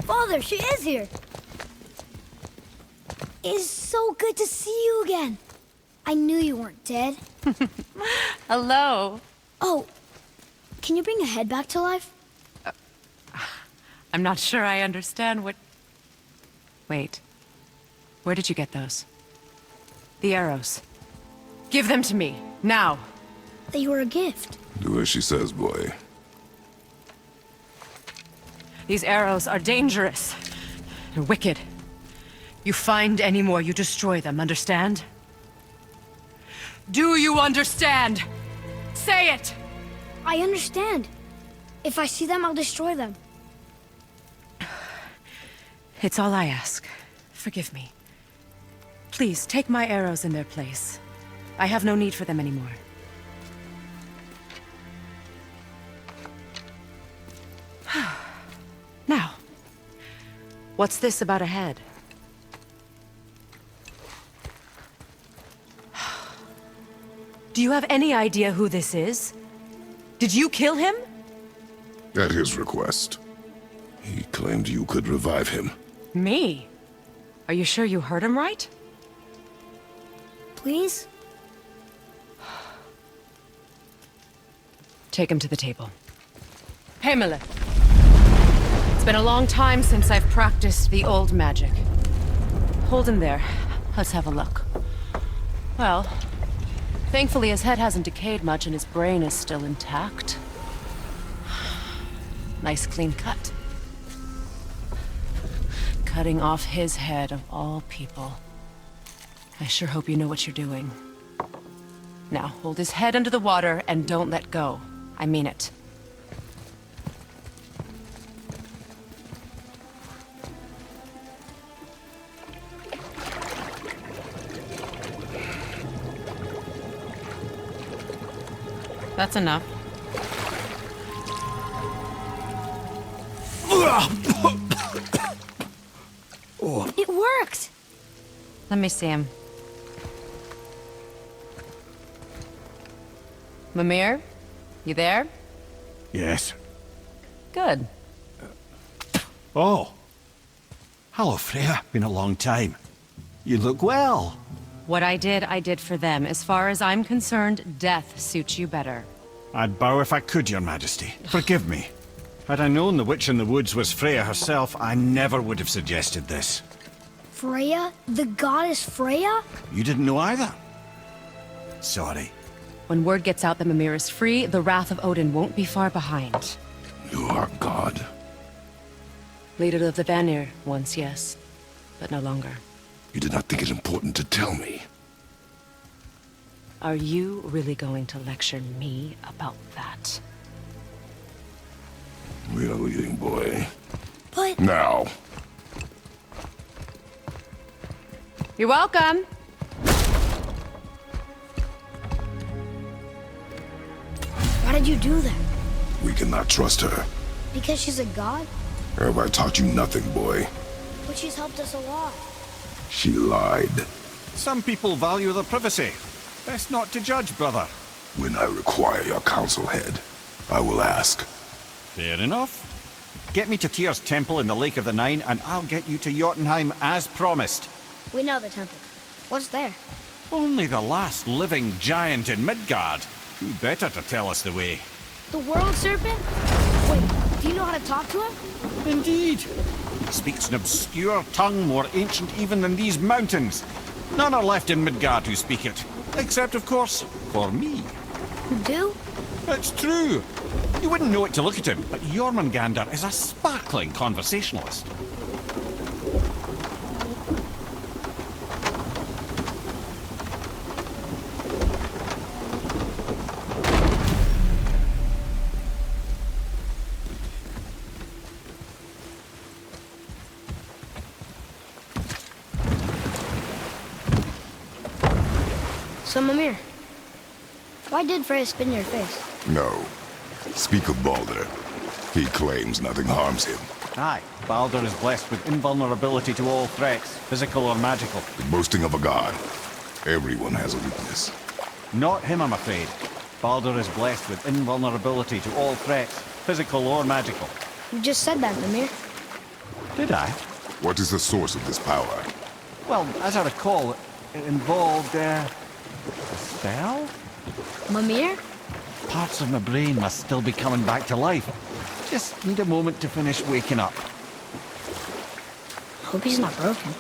Father, she is here. It's so good to see you again. I knew you weren't dead. Hello. Oh, can you bring a head back to life? I'm not sure I understand what... Wait. Where did you get those? The arrows. Give them to me, now. They were a gift. Do as she says, boy. These arrows are dangerous. They're wicked. You find any more, you destroy them, understand? Do you understand? Say it! I understand. If I see them, I'll destroy them. It's all I ask. Forgive me. Please, take my arrows in their place. I have no need for them anymore. Now, what's this about a head? Do you have any idea who this is? Did you kill him? At his request. He claimed you could revive him. Me? Are you sure you heard him right? Please? Take him to the table. Mímir. It's been a long time since I've practiced the old magic. Hold him there. Let's have a look. Well, thankfully his head hasn't decayed much and his brain is still intact. Nice clean cut. Cutting off his head of all people. I sure hope you know what you're doing. Now, hold his head under the water and don't let go. I mean it. That's enough. It worked! Let me see him. Mímir, you there? Yes. Good. Oh. Hello, Freya. Been a long time. You look well. What I did for them. As far as I'm concerned, death suits you better. I'd bow if I could, Your Majesty. Forgive me. Had I known the witch in the woods was Freya herself, I never would have suggested this. Freya? The goddess Freya? You didn't know either? Sorry. When word gets out that Mímir is free, the wrath of Odin won't be far behind. You are God. Leader of the Vanir, once, yes. But no longer. You did not think it important to tell me. Are you really going to lecture me about that? We are leaving, boy. But... Now. You're welcome. Why did you do that? We cannot trust her. Because she's a god? Have I taught you nothing, boy? But she's helped us a lot. She lied. Some people value their privacy. Best not to judge, brother. When I require your counsel head, I will ask. Fair enough. Get me to Tyr's temple in the Lake of the Nine, and I'll get you to Jotunheim as promised. We know the temple. What's there? Only the last living giant in Midgard. Who better to tell us the way? The world serpent? Wait, do you know how to talk to him? Indeed. He speaks an obscure tongue more ancient even than these mountains. None are left in Midgard who speak it. Except, of course, for me. You do? It's true. You wouldn't know it to look at him, but Jormungandr is a sparkling conversationalist. So, Mímir, why did Freya spit in your face? No. Speak of Baldur. He claims nothing harms him. Aye, Baldur is blessed with invulnerability to all threats, physical or magical. The boasting of a god. Everyone has a weakness. Not him, I'm afraid. Baldur is blessed with invulnerability to all threats, physical or magical. You just said that, Mímir. Did I? What is the source of this power? Well, as I recall, it involved, a spell? Mímir? Parts of my brain must still be coming back to life. Just need a moment to finish waking up. Hope he's not broken.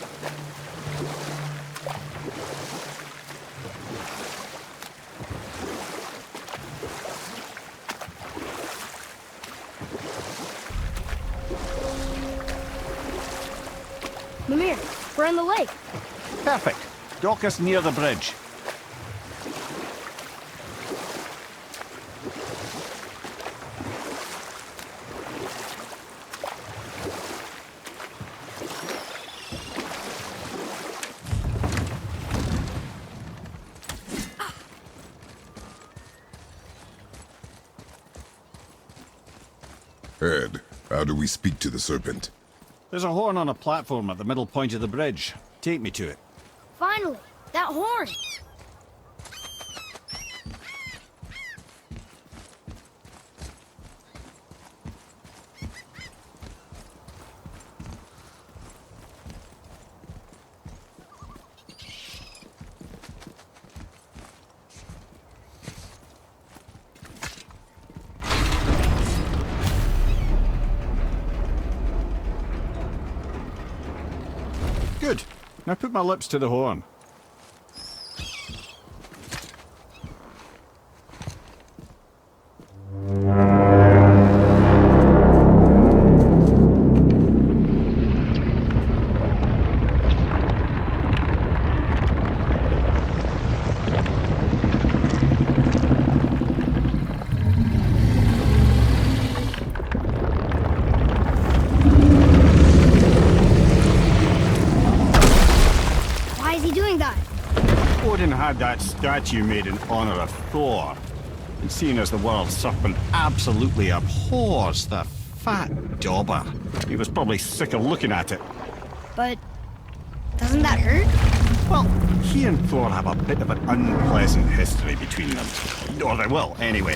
Mímir, we're in the lake. Perfect. Dock us near the bridge. Ed, how do we speak to the serpent? There's a horn on a platform at the middle point of the bridge. Take me to it. Finally, that horn. Good. Now put my lips to the horn. Odin had that statue made in honor of Thor. And seeing as the world serpent absolutely abhors the fat dauber, he was probably sick of looking at it. But doesn't that hurt? Well, he and Thor have a bit of an unpleasant history between them. Or they will, anyway.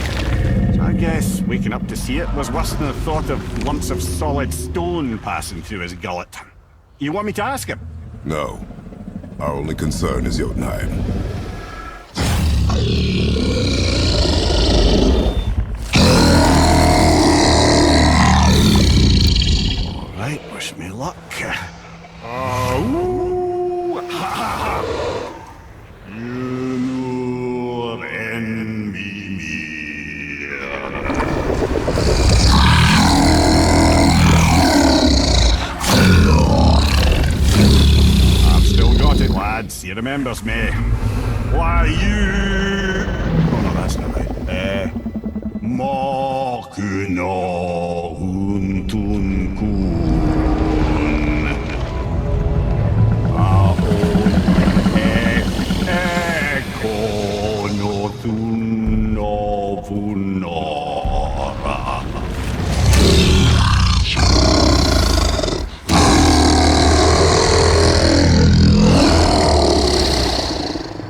So I guess waking up to see it was worse than the thought of lumps of solid stone passing through his gullet. You want me to ask him? No. Our only concern is Jotunheim. All right, wish me luck. Oh, ha ha ha! Mímir and Mímir. I've still got it, lads. He remembers me. Why you? Oh no, that's not right. Makuna untunkun.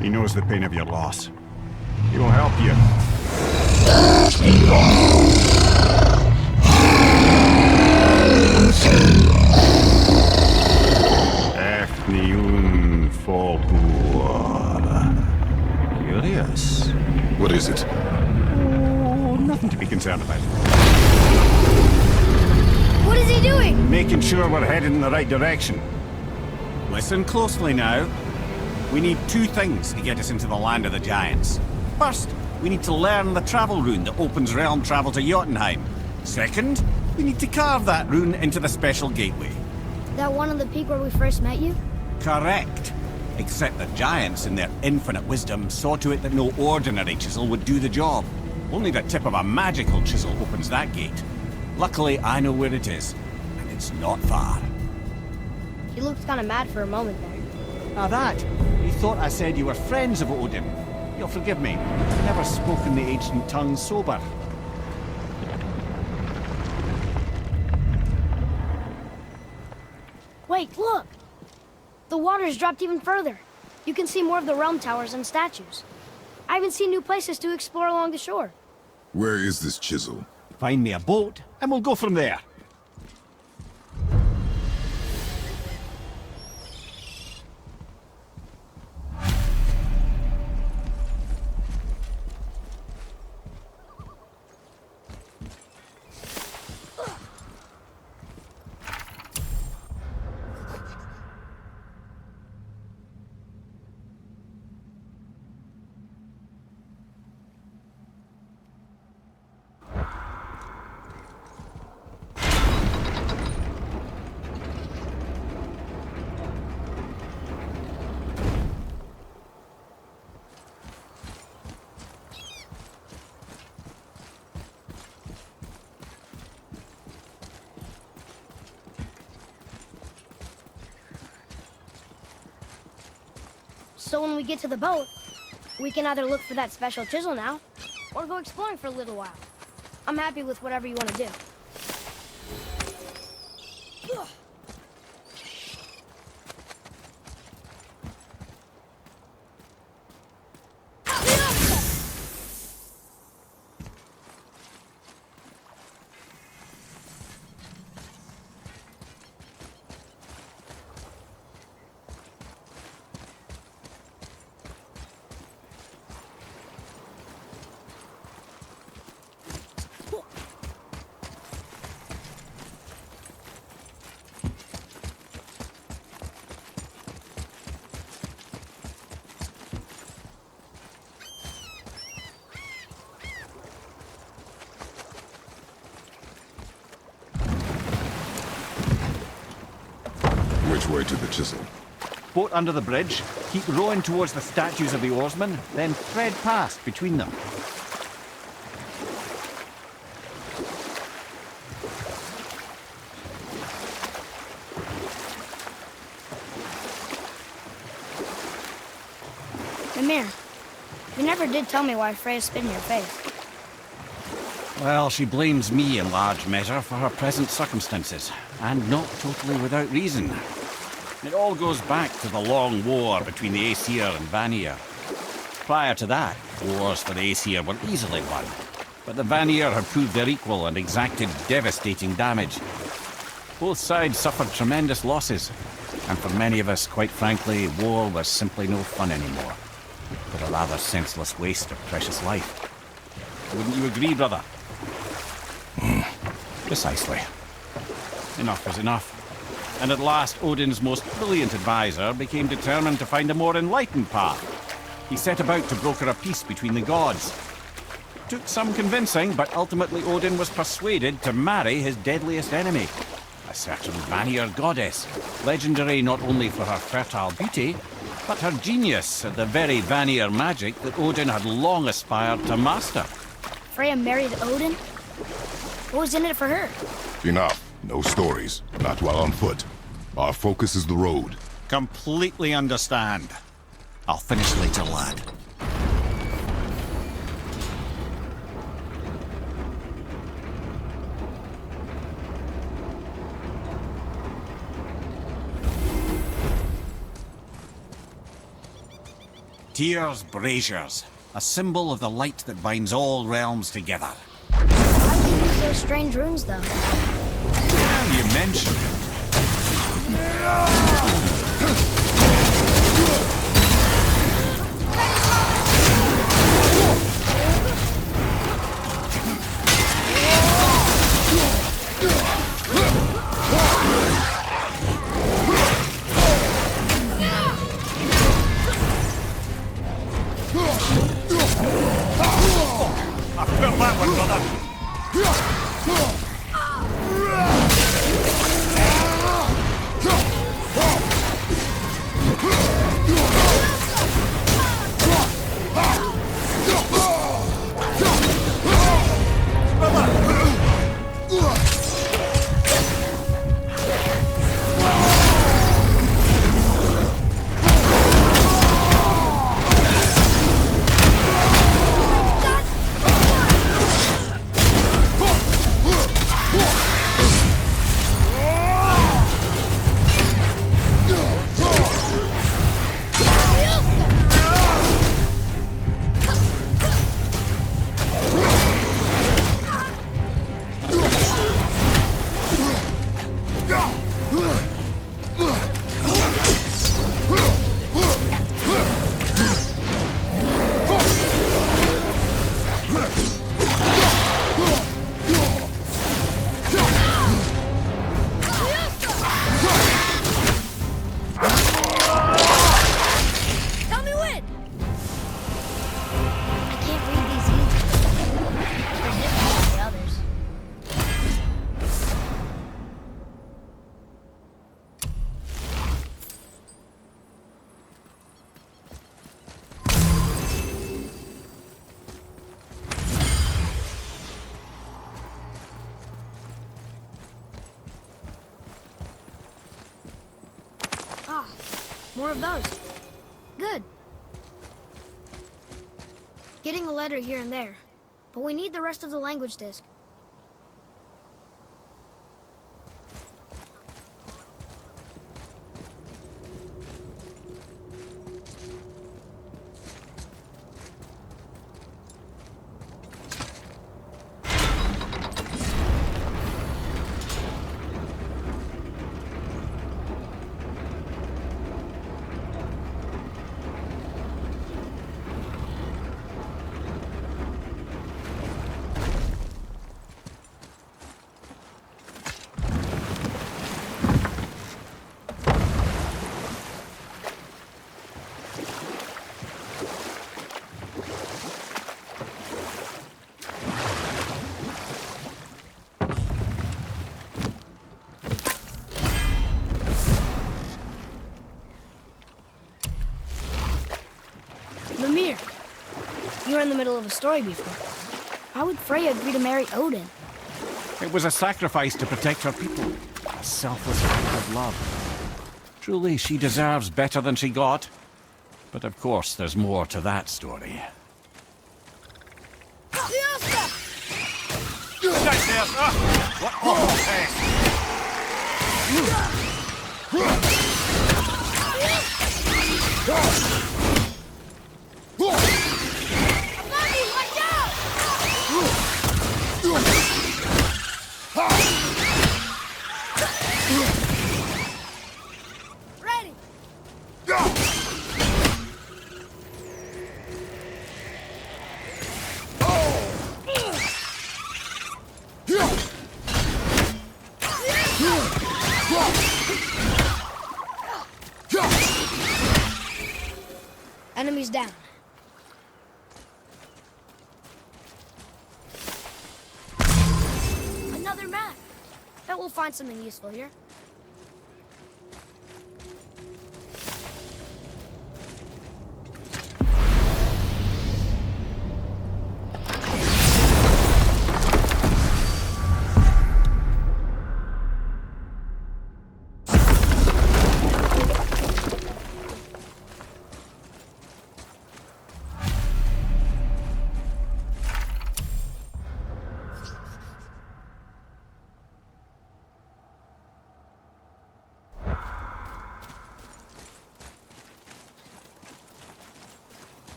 He knows the pain of your loss. He will help you. Efniun Fogur. Curious. What is it? Oh, nothing to be concerned about. What is he doing? Making sure we're headed in the right direction. Listen closely now. We need two things to get us into the land of the giants. First, we need to learn the travel rune that opens realm travel to Jotunheim. Second, we need to carve that rune into the special gateway. That one on the peak where we first met you? Correct. Except the giants, in their infinite wisdom, saw to it that no ordinary chisel would do the job. Only the tip of a magical chisel opens that gate. Luckily, I know where it is, and it's not far. He looked kind of mad for a moment there. Now that, you thought I said you were friends of Odin. You'll forgive me. I've never spoken the ancient tongue sober. Wait, look! The water's dropped even further. You can see more of the realm towers and statues. I even see new places to explore along the shore. Where is this chisel? Find me a boat, and we'll go from there. So when we get to the boat, we can either look for that special chisel now, or go exploring for a little while. I'm happy with whatever you want to do. Which way to the chisel? Boat under the bridge, keep rowing towards the statues of the oarsmen, then thread past between them. Mímir, you never did tell me why Freya spit in your face. Well, she blames me in large measure for her present circumstances, and not totally without reason. It all goes back to the long war between the Aesir and Vanir. Prior to that, wars for the Aesir were easily won, but the Vanir had proved their equal and exacted devastating damage. Both sides suffered tremendous losses, and for many of us, quite frankly, war was simply no fun anymore, but a rather senseless waste of precious life. Wouldn't you agree, brother? Precisely. Enough was enough. And at last, Odin's most brilliant advisor became determined to find a more enlightened path. He set about to broker a peace between the gods. It took some convincing, but ultimately Odin was persuaded to marry his deadliest enemy, a certain Vanir goddess, legendary not only for her fertile beauty, but her genius at the very Vanir magic that Odin had long aspired to master. Freya married Odin? What was in it for her? Enough. No stories. Not while on foot. Our focus is the road. Completely understand. I'll finish later, lad. Tyr's braziers, a symbol of the light that binds all realms together. Why do you use those strange runes, though? Now you mention it. I felt that one, brother. More of those. Good. getting a letter here and there, but we need the rest of the language disc. Mímir, you were in the middle of a story before. Why would Freya agree to marry Odin? It was a sacrifice to protect her people. A selfless act of love. Truly, she deserves better than she got. But of course, there's more to that story. Right there! What awful Ready! Enemies down. Another map. Bet we'll find something useful here.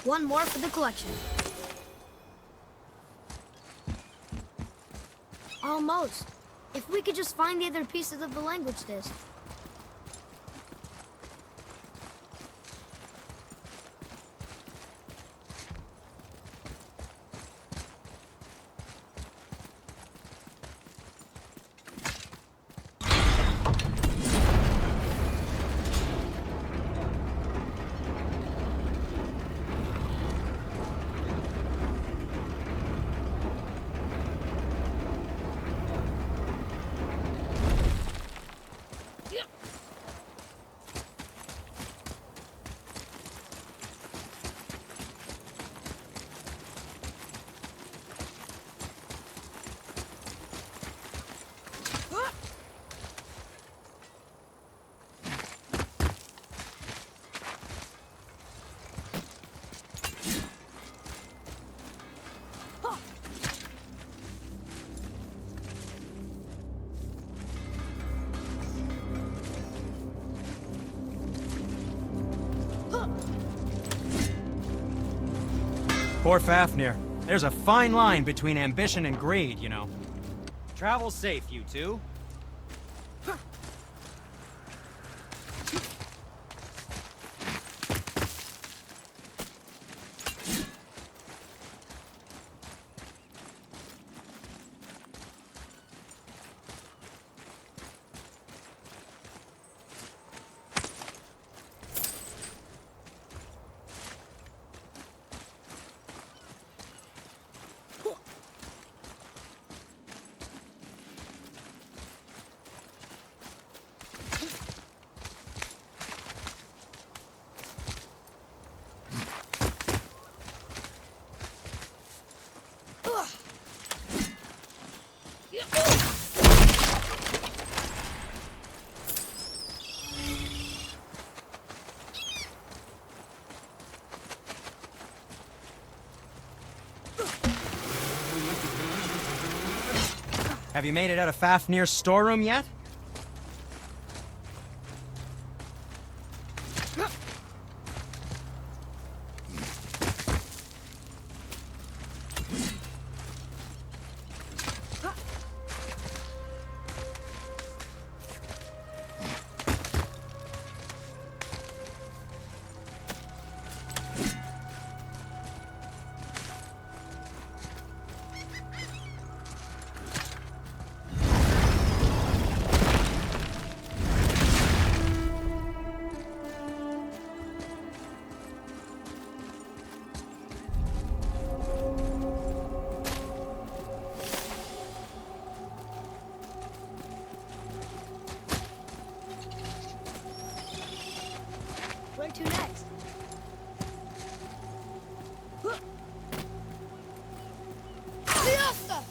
One more for the collection. Almost. If we could just find the other pieces of the language disc. Poor Fafnir. There's a fine line between ambition and greed, you know. Travel safe, you two. Have you made it out of Fafnir's storeroom yet? Where to next? Fiesta!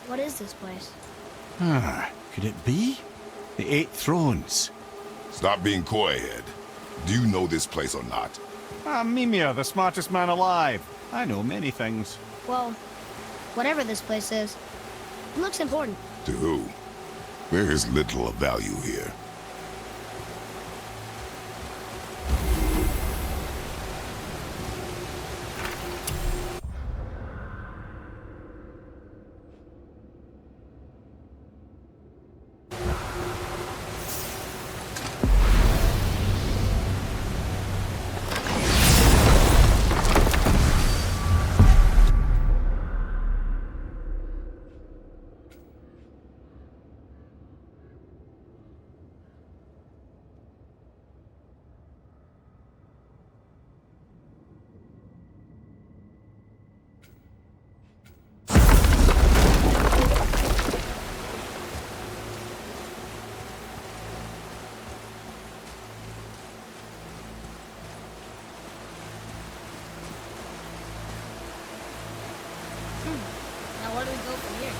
What is this place? Could it be? The Eight Thrones. Stop being coy-head. Do you know this place or not? I'm Mímir, the smartest man alive. I know many things. Well, whatever this place is, it looks important. To who? There is little of value here. Now where do we go from here?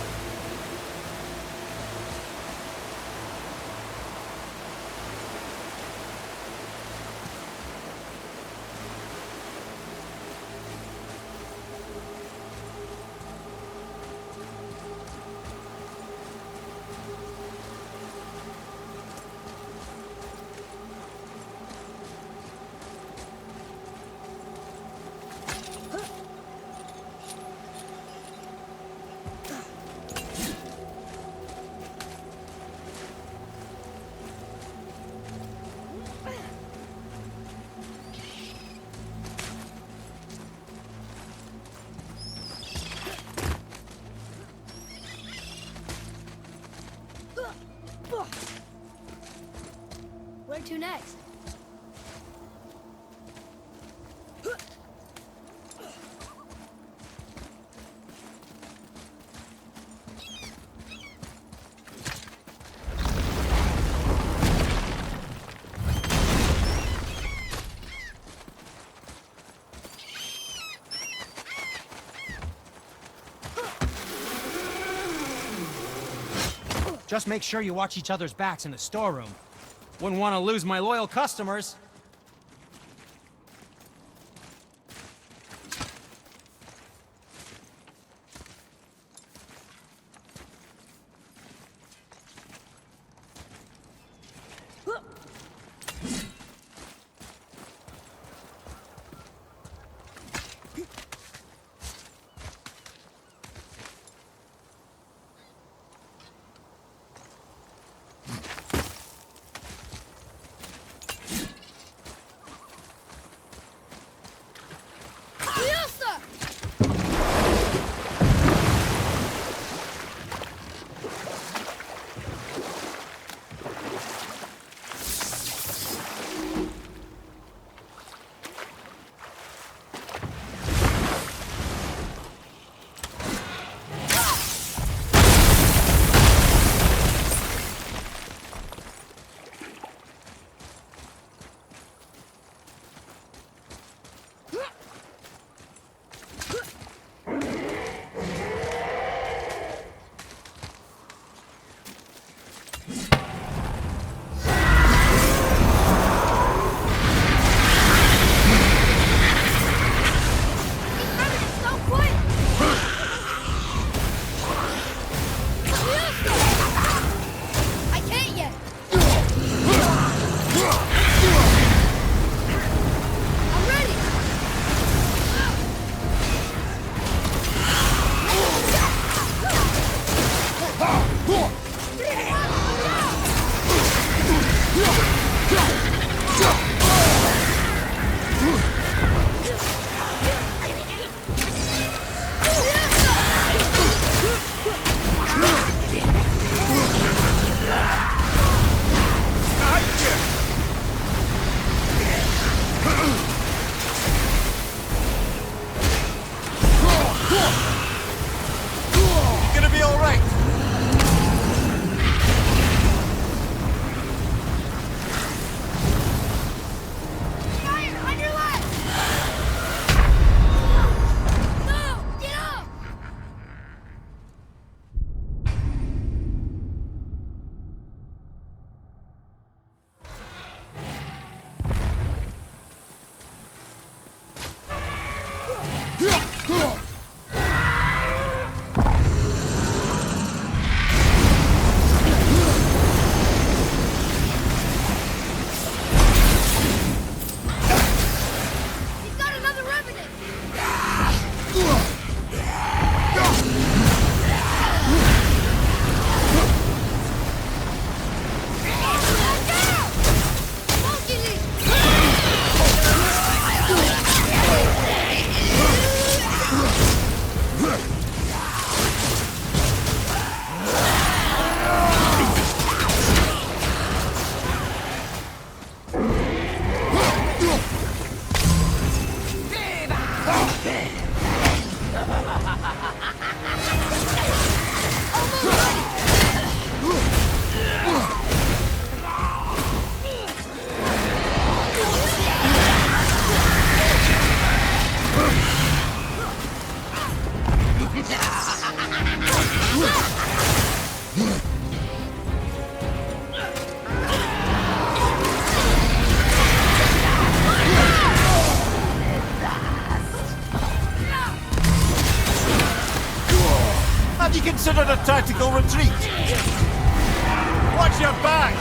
Where to next? Just make sure you watch each other's backs in the storeroom. Wouldn't want to lose my loyal customers. Have you considered a tactical retreat? Watch your back!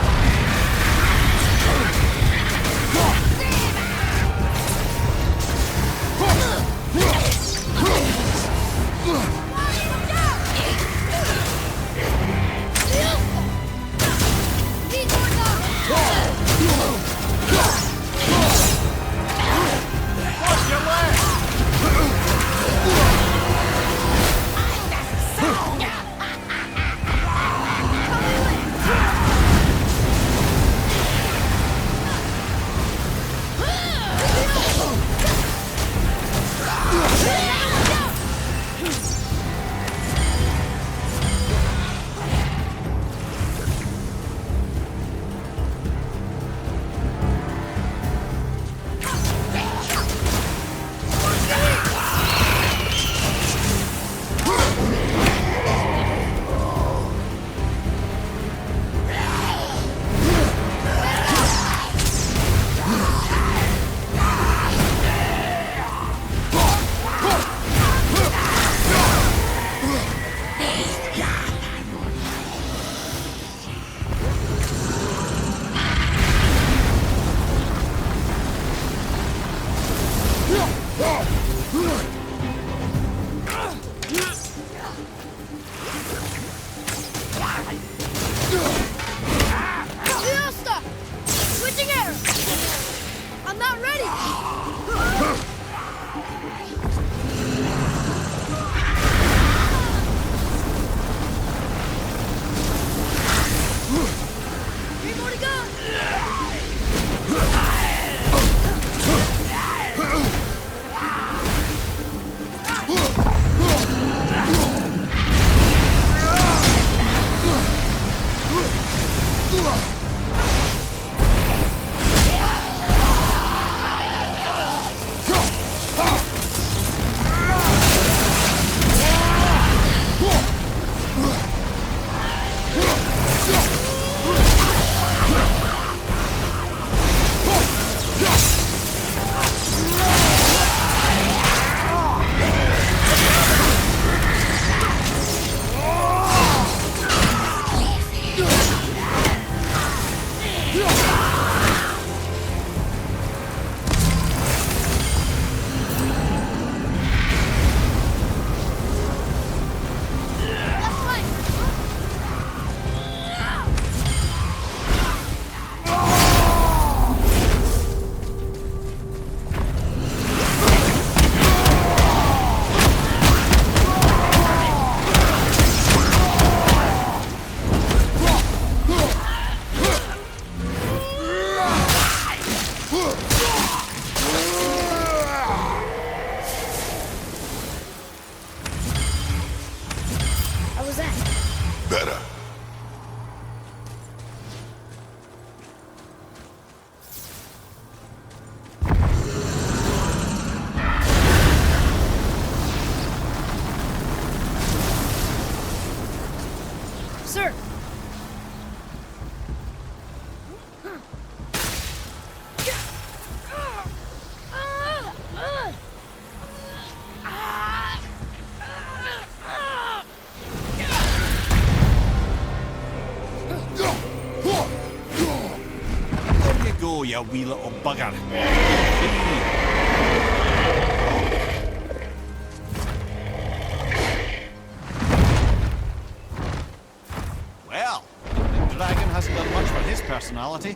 Watch your left! Switching arrows! I'm not ready! Three more to go! you wee little bugger. Well, the dragon hasn't done much for his personality.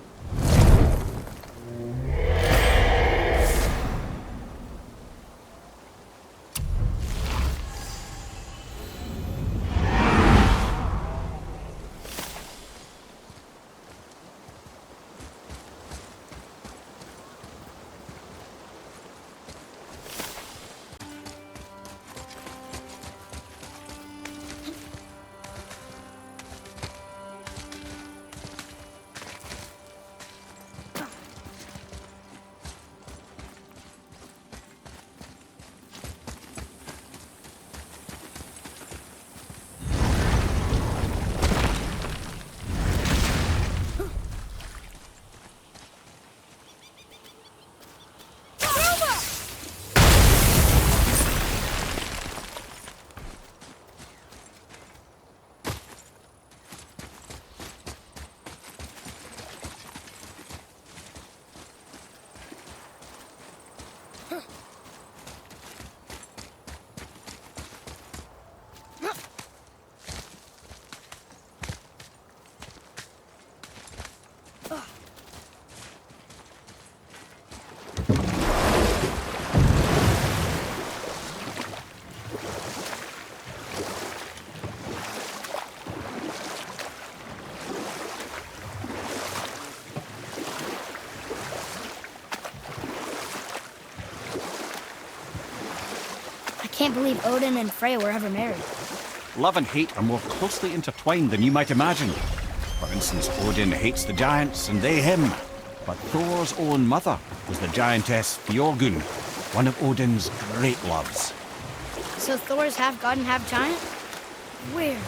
I can't believe Odin and Freya were ever married. Love and hate are more closely intertwined than you might imagine. For instance, Odin hates the giants and they him. But Thor's own mother was the giantess Fjorgun, one of Odin's great loves. So Thor's half god and half giant? Weird.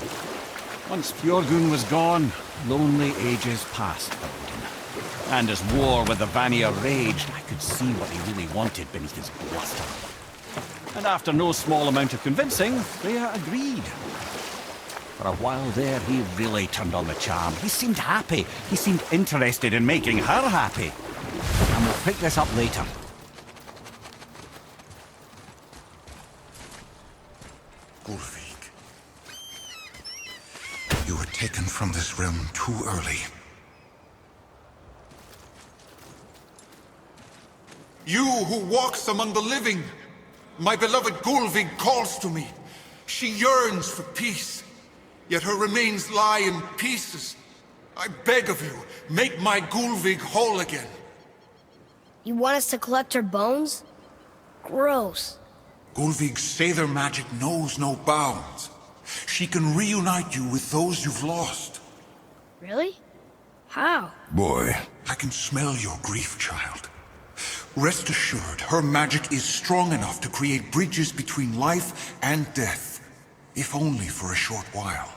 Once Fjorgun was gone, lonely ages passed for Odin. And as war with the Vanir raged, I could see what he really wanted beneath his bluster. And after no small amount of convincing, Freya agreed. For a while there, he really turned on the charm. He seemed happy. He seemed interested in making her happy. And we'll pick this up later. Ulfik, you were taken from this realm too early. You who walks among the living, my beloved Gulvig calls to me. She yearns for peace, yet her remains lie in pieces. I beg of you, make my Gulvig whole again. You want us to collect her bones? Gross. Gulvig's Sather magic knows no bounds. She can reunite you with those you've lost. Really? How? Boy, I can smell your grief, child. Rest assured, her magic is strong enough to create bridges between life and death, if only for a short while.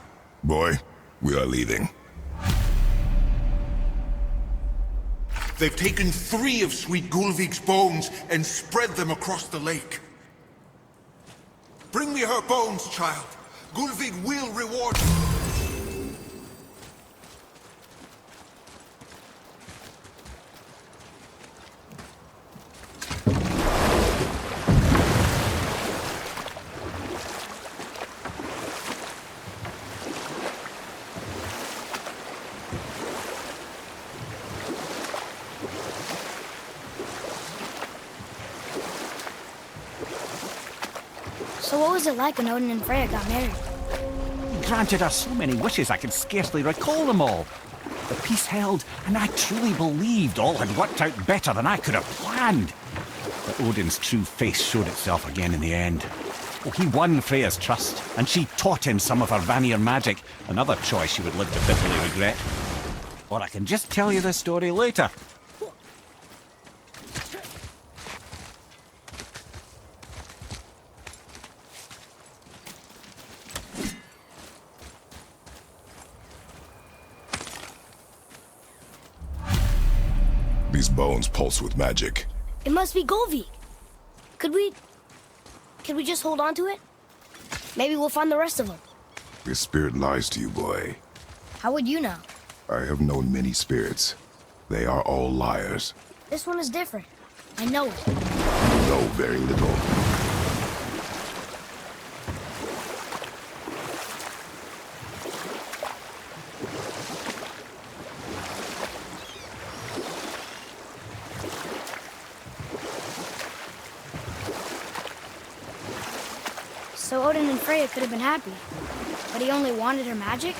boy, we are leaving. They've taken 3 of sweet Gulvig's bones and spread them across the lake. Bring me her bones, child. Gulvig will reward you. So what was it like when Odin and Freya got married? He granted her so many wishes I can scarcely recall them all. The peace held, and I truly believed all had worked out better than I could have planned. But Odin's true face showed itself again in the end. Oh, he won Freya's trust, and she taught him some of her Vanir magic, another choice she would live to bitterly regret. Or I can just tell you this story later. These bones pulse with magic. It must be Gulvig. Could we just hold on to it? Maybe we'll find the rest of them. Your spirit lies to you, boy. How would you know? I have known many spirits. They are all liars. This one is different. I know it. You know very little. So Odin and Freya could have been happy, but he only wanted her magic?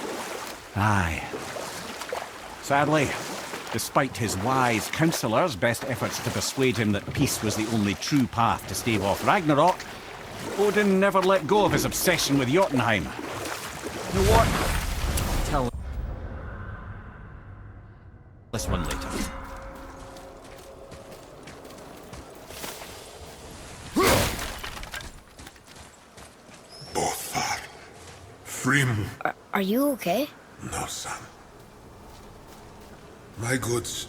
Aye. Sadly, despite his wise counsellors' best efforts to persuade him that peace was the only true path to stave off Ragnarok, Odin never let go of his obsession with Jotunheim. You know what? Tell this one later. Both are Frim. Are you okay? No, son. My goods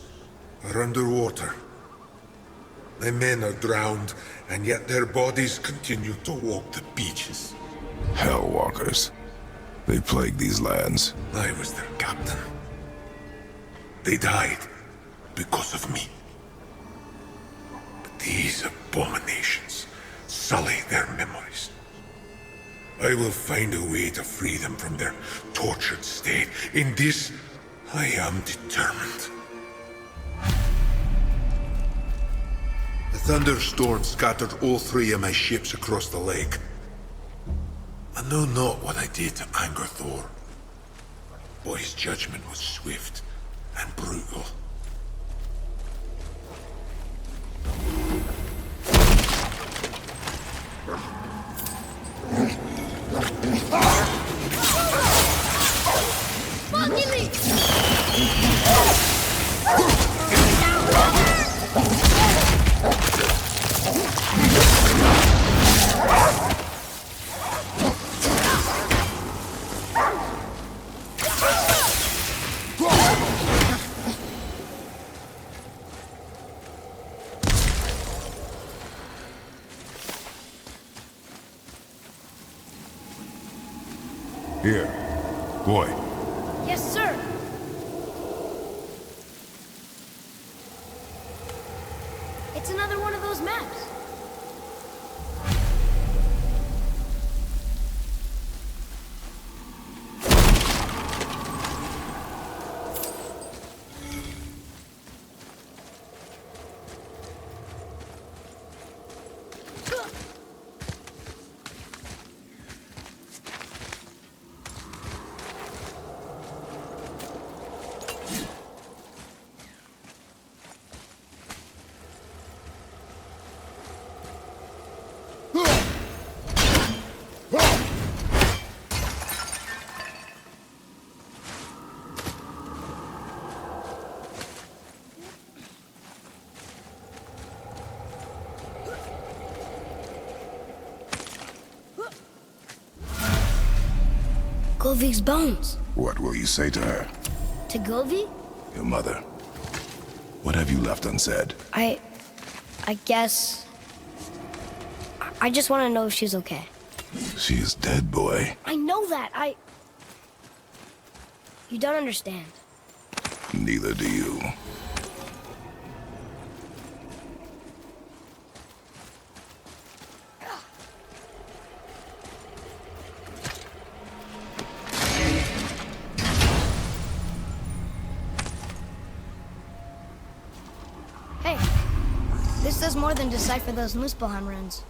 are underwater. My men are drowned, and yet their bodies continue to walk the beaches. Hellwalkers. They plague these lands. I was their captain. They died because of me. But these abominations sully their memories. I will find a way to free them from their tortured state. In this, I am determined. The thunderstorm scattered all 3 of my ships across the lake. I know not what I did to anger Thor, but his judgment was swift and brutal. Here. Boy. Yes, sir. It's another one of those maps. Govig's bones. What will you say to her? To Govig? Your mother. What have you left unsaid? I guess... I just want to know if she's okay. She is dead, boy. I know that. You don't understand. Neither do you. Hey, this does more than decipher those Muspelheim runes.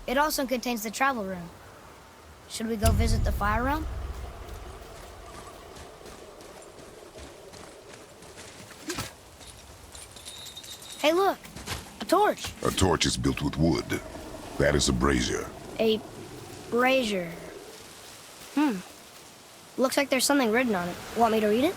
It also contains the travel rune. Should we go visit the fire realm? Hey, look! A torch! A torch is built with wood. That is a brazier. A brazier. Looks like there's something written on it. Want me to read it?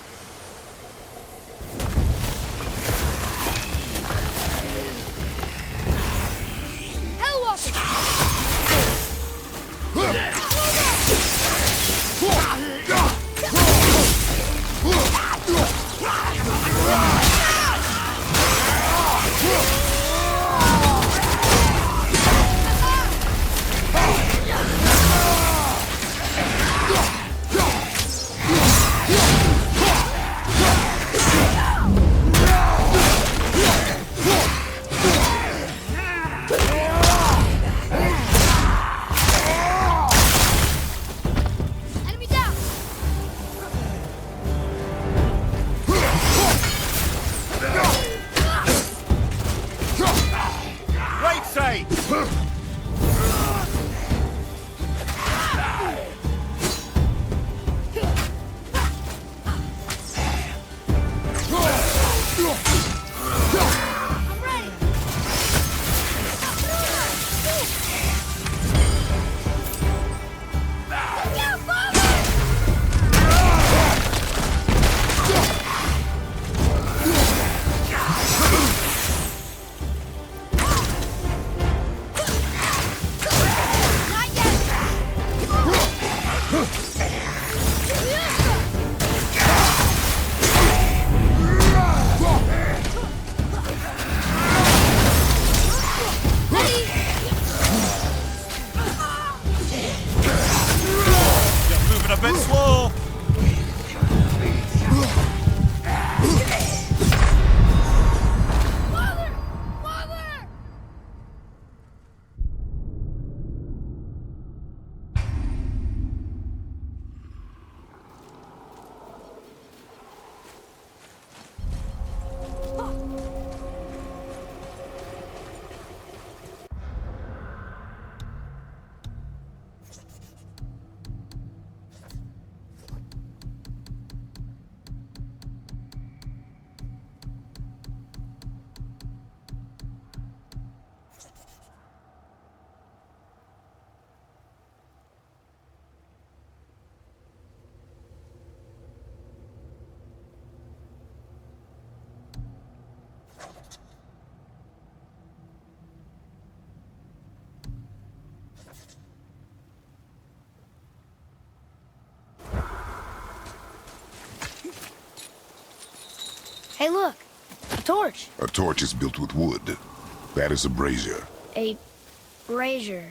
Hey, look. A torch. A torch is built with wood. That is a brazier. A brazier.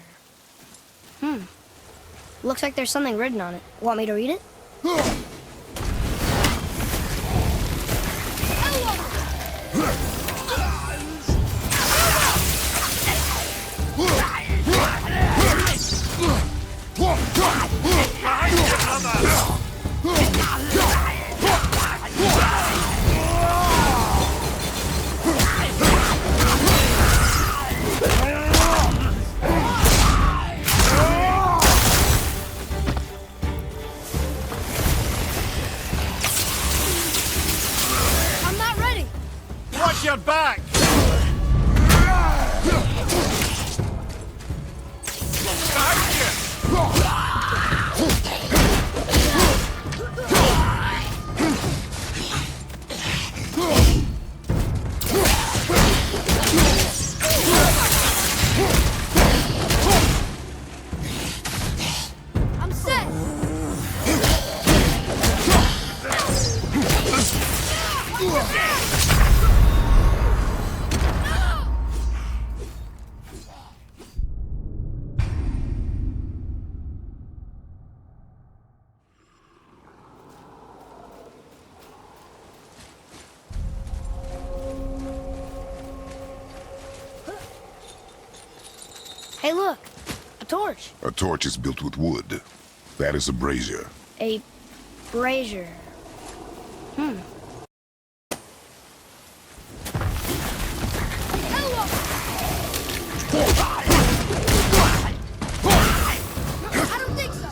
Looks like there's something written on it. Want me to read it? Watch your back! I'm set. Hey, look. A torch. A torch is built with wood. That is a brazier. A brazier. I don't think so.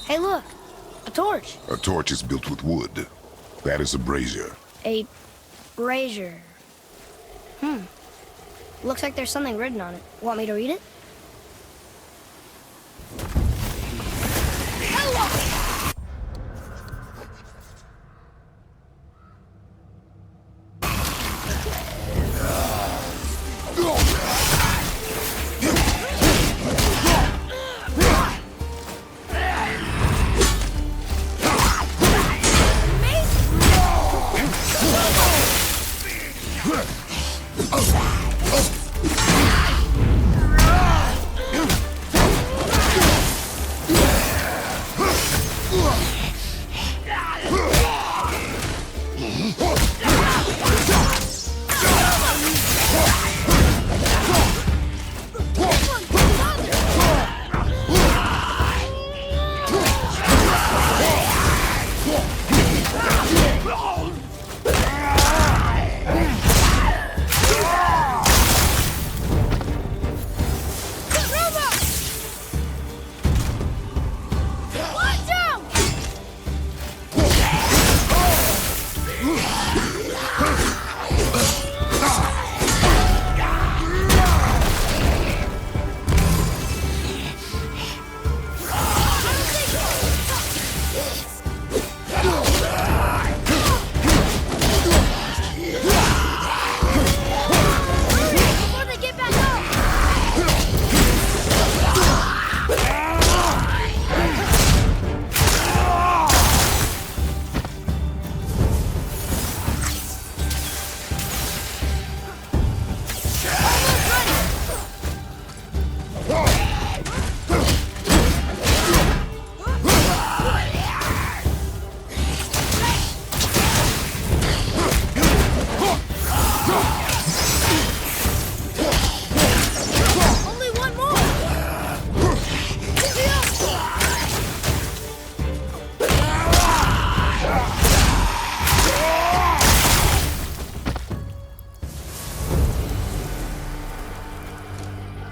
Hey, look. A torch. A torch is built with wood. That is a brazier. A brazier. Looks like there's something written on it. Want me to read it?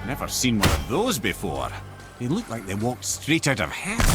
Never seen one of those before. They look like they walked straight out of heaven.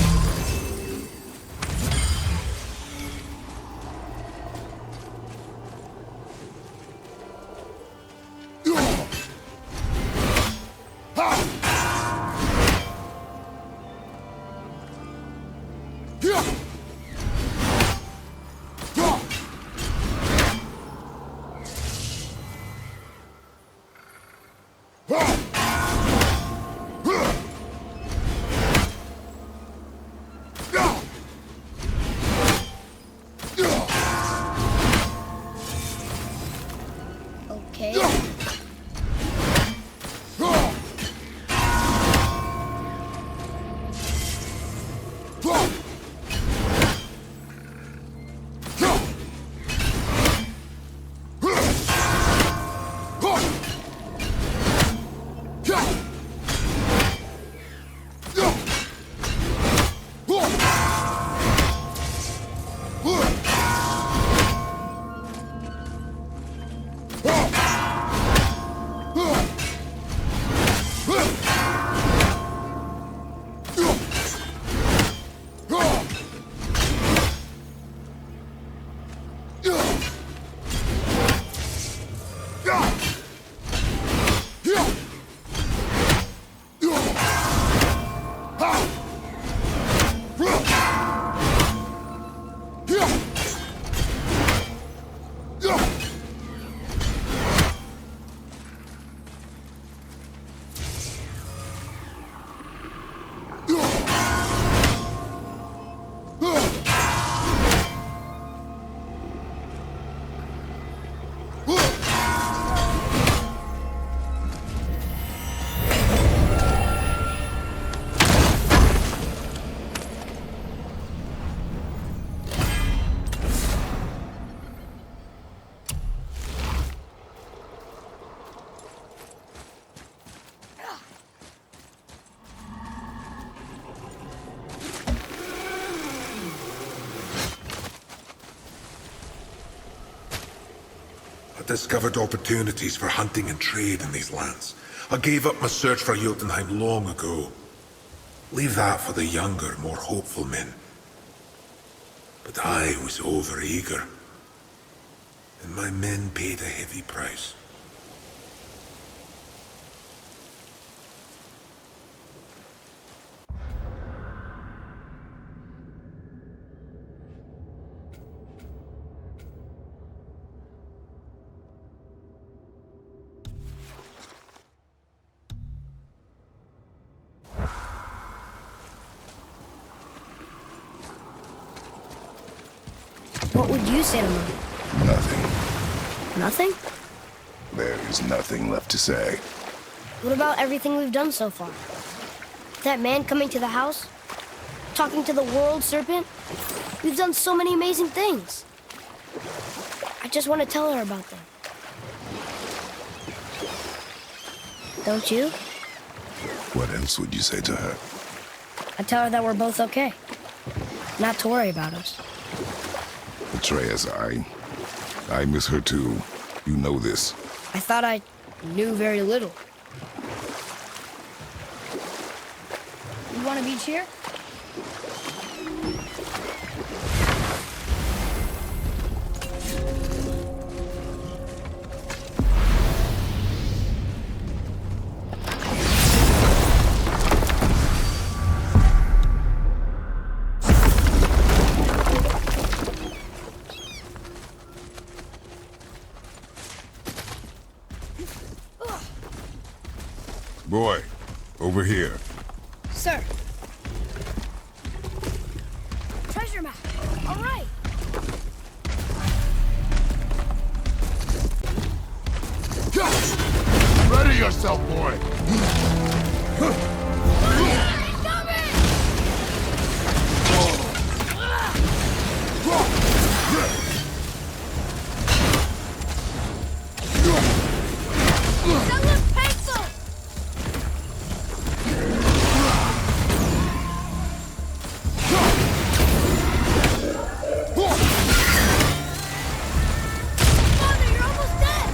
Discovered opportunities for hunting and trade in these lands. I gave up my search for Jotunheim long ago. Leave that for the younger, more hopeful men. But I was overeager, and my men paid a heavy price. What would you say to Mom? Nothing. Nothing? There is nothing left to say. What about everything we've done so far? That man coming to the house? Talking to the world serpent? We've done so many amazing things. I just want to tell her about them. Don't you? What else would you say to her? I tell her that we're both okay. Not to worry about us. Atreus, I miss her too. You know this. I thought I knew very little. You want a beach here? Boy, over here. Sir. Treasure map. All right. Ready yourself, boy. That looks painful. Father, you're almost dead.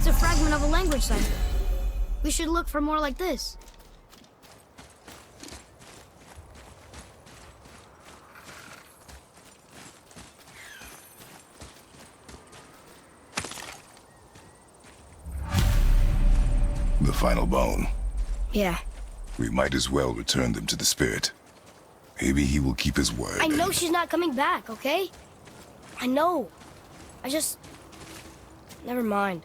It's a fragment of a language cipher. We should look for more like this. The final bone. Yeah. We might as well return them to the spirit. Maybe he will keep his word. I know she's not coming back, okay? I know. Never mind.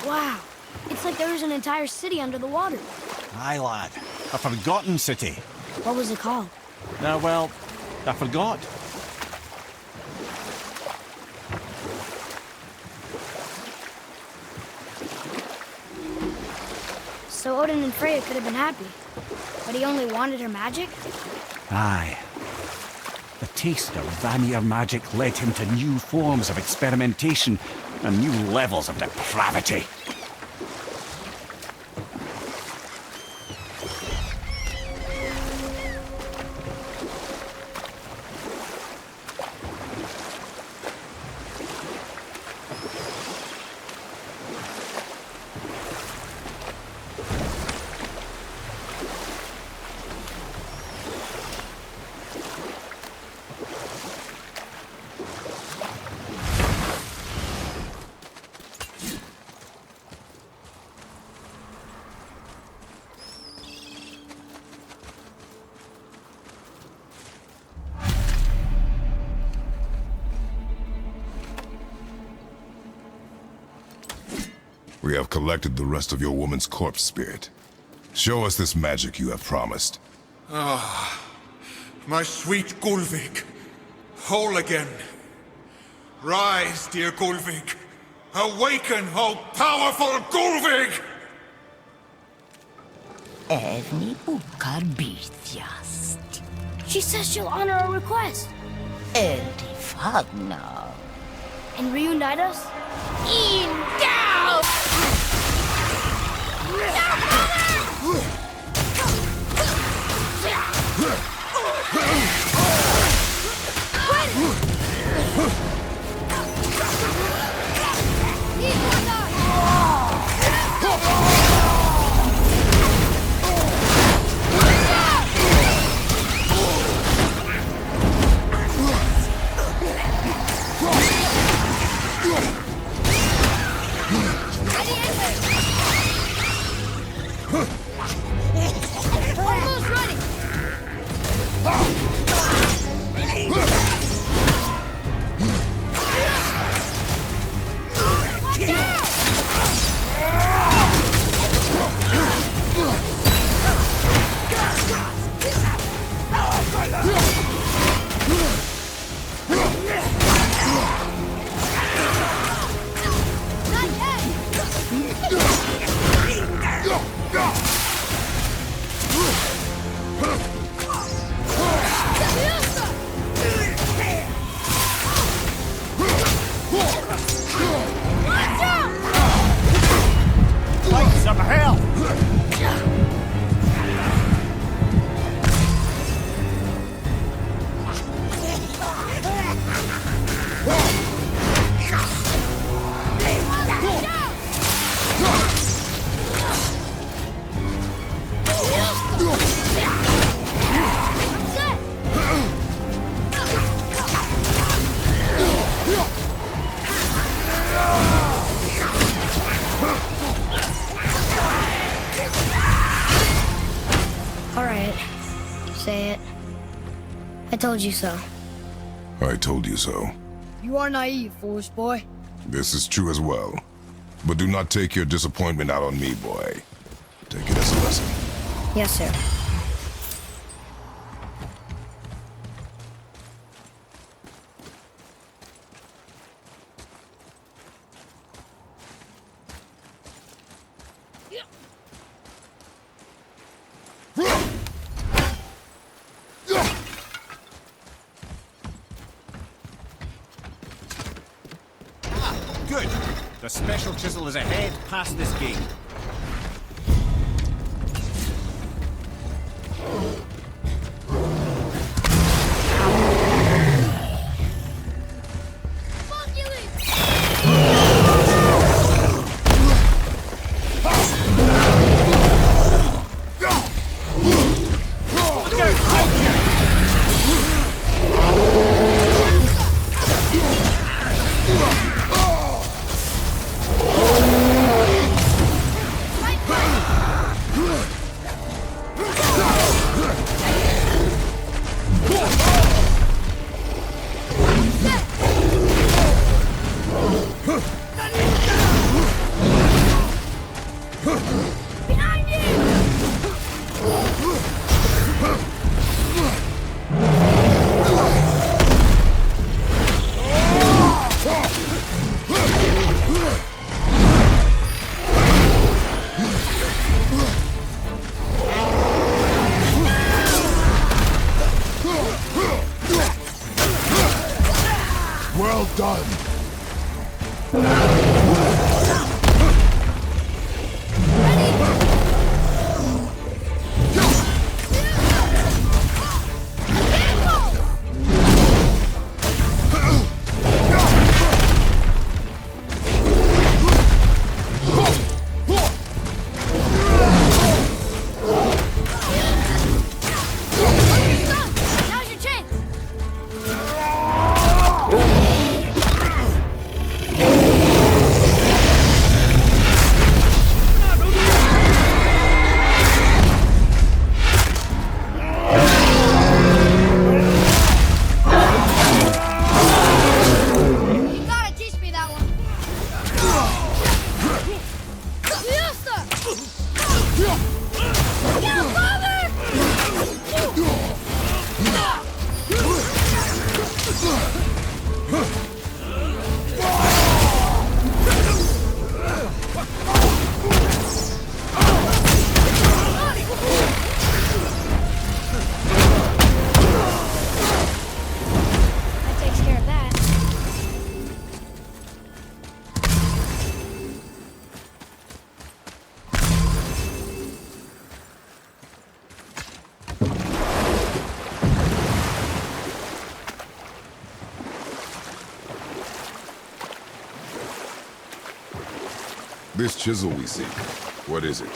Wow. It's like there was an entire city under the water. Aye, lad. A forgotten city. What was it called? Well, I forgot. So Odin and Freya could have been happy, but he only wanted her magic? Aye. The taste of Vanir magic led him to new forms of experimentation and new levels of depravity. We have collected the rest of your woman's corpse spirit. Show us this magic you have promised. My sweet Gullveig, whole again. Rise, dear Gullveig. Awaken, O powerful Gullveig! Evni bukar bityast. She says she'll honor our request. Eltifagna. And reunite us? In down! Almost ready! Light some hell! Alright. Say it. I told you so. I told you so. You are naive, foolish boy. This is true as well. But do not take your disappointment out on me, boy. Take it as a lesson. Yes, sir. Good. The special chisel is ahead past this gate. Well done. Now's your chance. You gotta teach me that one. Get him, father! That takes care of that. This chisel we see, what is it?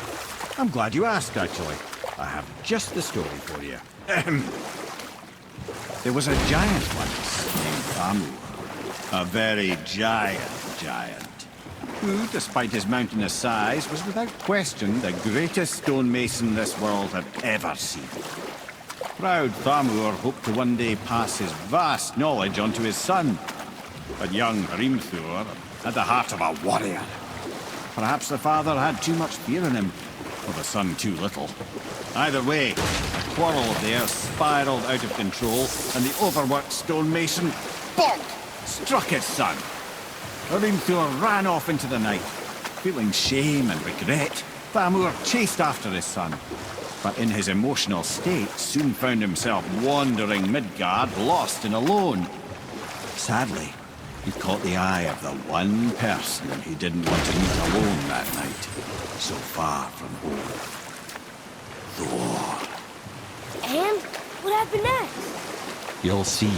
I'm glad you asked, actually. I have just the story for you. There was a giant once named Thamur. A very giant, who, despite his mountainous size, was without question the greatest stonemason this world had ever seen. Proud Thamur hoped to one day pass his vast knowledge on to his son. But young Hrimthur had the heart of a warrior. Perhaps the father had too much fear in him, or the son too little. Either way, a quarrel of theirs spiraled out of control, and the overworked stonemason, bonk, struck his son. Hrimthur ran off into the night. Feeling shame and regret, Thamur chased after his son, but in his emotional state soon found himself wandering Midgard, lost and alone. Sadly, he caught the eye of the one person who didn't want to meet alone that night, so far from home. Thor. And what happened next? You'll see.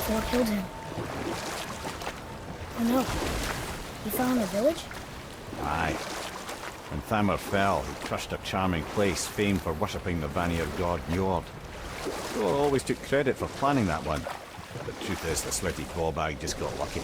Thor killed him. Oh no. He fell in a village? Aye. When Thamur fell, he crushed a charming place famed for worshipping the Vanir god Njord. Thor always took credit for planning that one. But the truth is, the sweaty clawbag just got lucky.